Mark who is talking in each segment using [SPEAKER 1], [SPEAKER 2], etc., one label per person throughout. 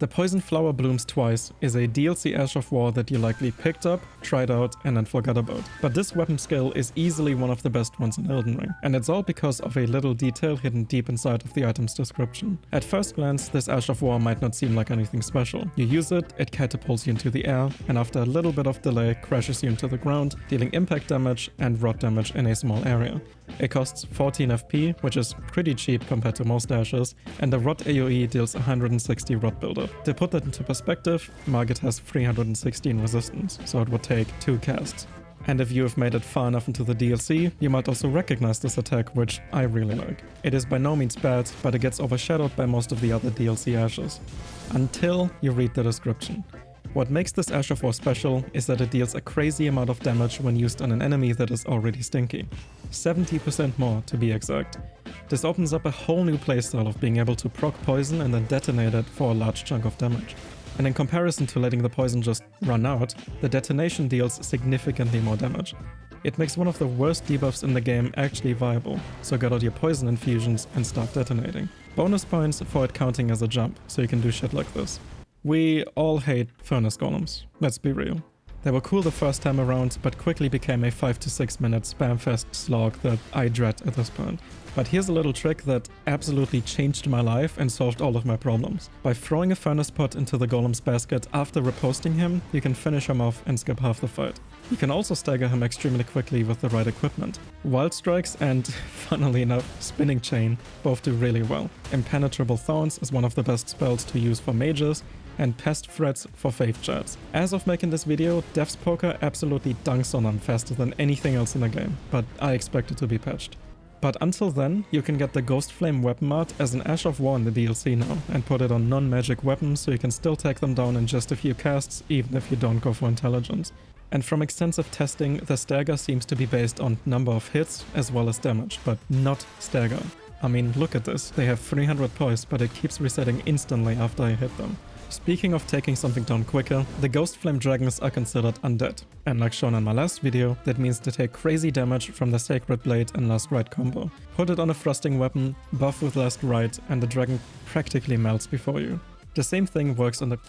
[SPEAKER 1] The Poison Flower Blooms Twice is a DLC Ash of War that you likely picked up, tried out, and then forgot about. But this weapon skill is easily one of the best ones in Elden Ring, and it's all because of a little detail hidden deep inside of the item's description. At first glance, this Ash of War might not seem like anything special. You use it, it catapults you into the air, and after a little bit of delay, crashes you into the ground, dealing impact damage and rot damage in a small area. It costs 14 FP, which is pretty cheap compared to most dashes, and the rot AoE deals 160 rot buildup. To put that into perspective, Margit has 316 resistance, so it would take 2 casts. And if you have made it far enough into the DLC, you might also recognize this attack, which I really like. It is by no means bad, but it gets overshadowed by most of the other DLC ashes. Until you read the description. What makes this Ash of War special is that it deals a crazy amount of damage when used on an enemy that is already stinky. 70% more to be exact. This opens up a whole new playstyle of being able to proc poison and then detonate it for a large chunk of damage. And in comparison to letting the poison just run out, the detonation deals significantly more damage. It makes one of the worst debuffs in the game actually viable, so get out your poison infusions and start detonating. Bonus points for it counting as a jump, so you can do shit like this. We all hate furnace golems, let's be real. They were cool the first time around, but quickly became a 5 to 6 minute spam-fest slog that I dread at this point. But here's a little trick that absolutely changed my life and solved all of my problems. By throwing a furnace pot into the golem's basket after riposting him, you can finish him off and skip half the fight. You can also stagger him extremely quickly with the right equipment. Wild Strikes and, funnily enough, Spinning Chain both do really well. Impenetrable Thorns is one of the best spells to use for mages, and Pest Threats for Faith Chats. As of making this video, Death's Poker absolutely dunks on them faster than anything else in the game, but I expect it to be patched. But until then, you can get the Ghost Flame weapon art as an Ash of War in the DLC now, and put it on non-magic weapons so you can still take them down in just a few casts, even if you don't go for intelligence. And from extensive testing, the stagger seems to be based on number of hits as well as damage, but not stagger. I mean, look at this, they have 300 poise, but it keeps resetting instantly after I hit them. Speaking of taking something down quicker, the Ghost Flame Dragons are considered undead, and like shown in my last video, that means they take crazy damage from the Sacred Blade and Last Rite combo. Put it on a thrusting weapon, buff with Last Rite, and the dragon practically melts before you. The same thing works on the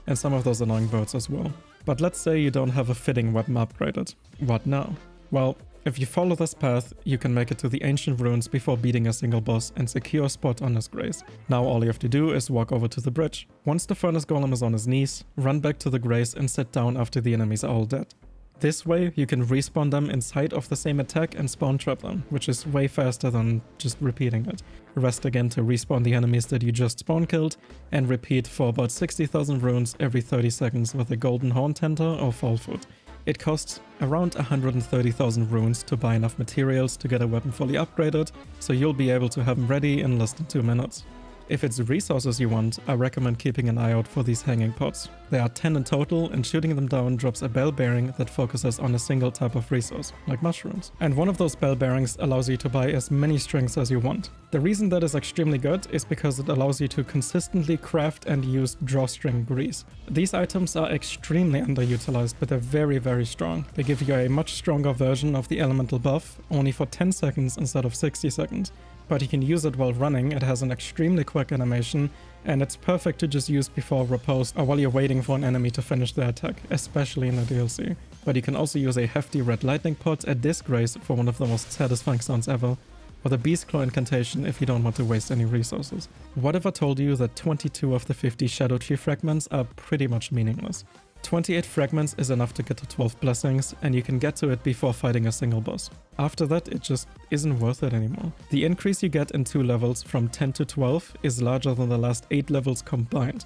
[SPEAKER 1] and some of those annoying birds as well. But let's say you don't have a fitting weapon upgraded. What now? Well, if you follow this path, you can make it to the Ancient Ruins before beating a single boss and secure a spot on his grace. Now all you have to do is walk over to the bridge. Once the Furnace Golem is on his knees, run back to the grace and sit down after the enemies are all dead. This way, you can respawn them inside of the same attack and spawn trap them, which is way faster than just repeating it. Rest again to respawn the enemies that you just spawn killed, and repeat for about 60,000 runes every 30 seconds with a Golden Horn Tenter or Fallfoot. It costs around 130,000 runes to buy enough materials to get a weapon fully upgraded, so you'll be able to have them ready in less than 2 minutes. If it's resources you want, I recommend keeping an eye out for these hanging pots. There are 10 in total, and shooting them down drops a bell bearing that focuses on a single type of resource, like mushrooms. And one of those bell bearings allows you to buy as many strings as you want. The reason that is extremely good is because it allows you to consistently craft and use drawstring grease. These items are extremely underutilized, but they're very, very strong. They give you a much stronger version of the elemental buff, only for 10 seconds instead of 60 seconds. But you can use it while running, it has an extremely quick animation, and it's perfect to just use before riposte or while you're waiting for an enemy to finish their attack, especially in the DLC. But you can also use a hefty red lightning pot at this grace for one of the most satisfying sounds ever, or the Beast Claw incantation if you don't want to waste any resources. What if I told you that 22 of the 50 Scam-dutree fragments are pretty much meaningless? 28 fragments is enough to get to 12 blessings, and you can get to it before fighting a single boss. After that, it just isn't worth it anymore. The increase you get in 2 levels from 10 to 12 is larger than the last 8 levels combined.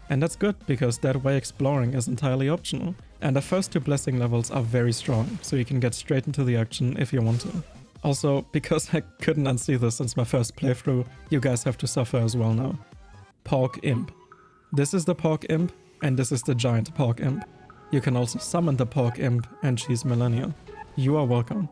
[SPEAKER 1] And that's good, because that way exploring is entirely optional. And the first 2 blessing levels are very strong, so you can get straight into the action if you want to. Also, because I couldn't unsee this since my first playthrough, you guys have to suffer as well now. Pork Imp. This is the Pork Imp, and this is the giant Pork Imp. You can also summon the Pork Imp, and she's millennial. You are welcome.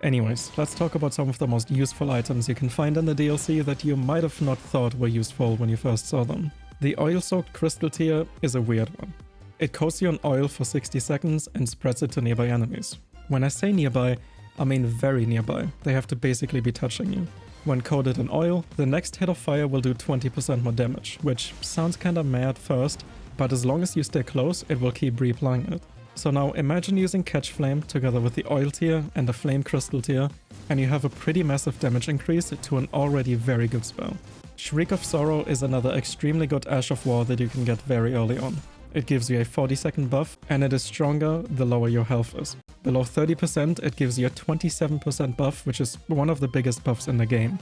[SPEAKER 1] Anyways, let's talk about some of the most useful items you can find in the DLC that you might have not thought were useful when you first saw them. The oil-soaked crystal tier is a weird one. It coats you in oil for 60 seconds and spreads it to nearby enemies. When I say nearby, I mean very nearby. They have to basically be touching you. When coated in oil, the next hit of fire will do 20% more damage, which sounds kinda meh at first, but as long as you stay close, it will keep reapplying it. So now imagine using Catch Flame together with the oil tier and the flame crystal tier, and you have a pretty massive damage increase to an already very good spell. Shriek of Sorrow is another extremely good Ash of War that you can get very early on. It gives you a 40-second buff, and it is stronger the lower your health is. Below 30%, it gives you a 27% buff, which is one of the biggest buffs in the game.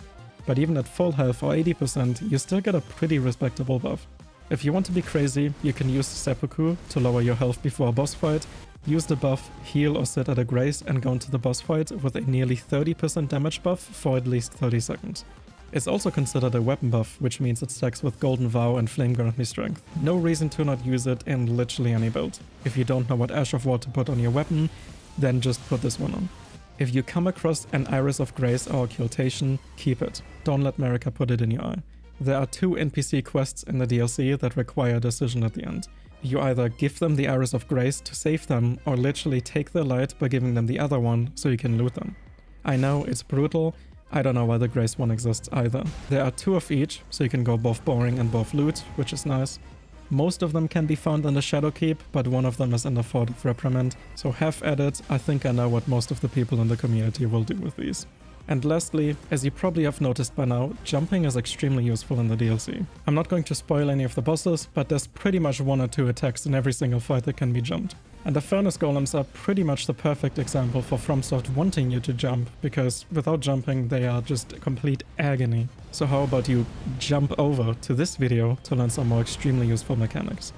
[SPEAKER 1] But even at full health or 80%, you still get a pretty respectable buff. If you want to be crazy, you can use Seppuku to lower your health before a boss fight, use the buff, heal or sit at a grace, and go into the boss fight with a nearly 30% damage buff for at least 30 seconds. It's also considered a weapon buff, which means it stacks with Golden Vow and Flame Grant Me Strength. No reason to not use it in literally any build. If you don't know what Ash of War to put on your weapon, then just put this one on. If you come across an Iris of Grace or Occultation, keep it. Don't let Marika put it in your eye. There are 2 NPC quests in the DLC that require a decision at the end. You either give them the Iris of Grace to save them, or literally take their light by giving them the other one so you can loot them. I know, it's brutal. I don't know why the Grace one exists either. There are 2 of each, so you can go both boring and both loot, which is nice. Most of them can be found in the Shadow Keep, but one of them is in the Fort of Reprimand, so have at it. I think I know what most of the people in the community will do with these. And lastly, as you probably have noticed by now, jumping is extremely useful in the DLC. I'm not going to spoil any of the bosses, but there's pretty much 1 or 2 attacks in every single fight that can be jumped. And the Furnace Golems are pretty much the perfect example for FromSoft wanting you to jump, because without jumping they are just complete agony. So how about you jump over to this video to learn some more extremely useful mechanics.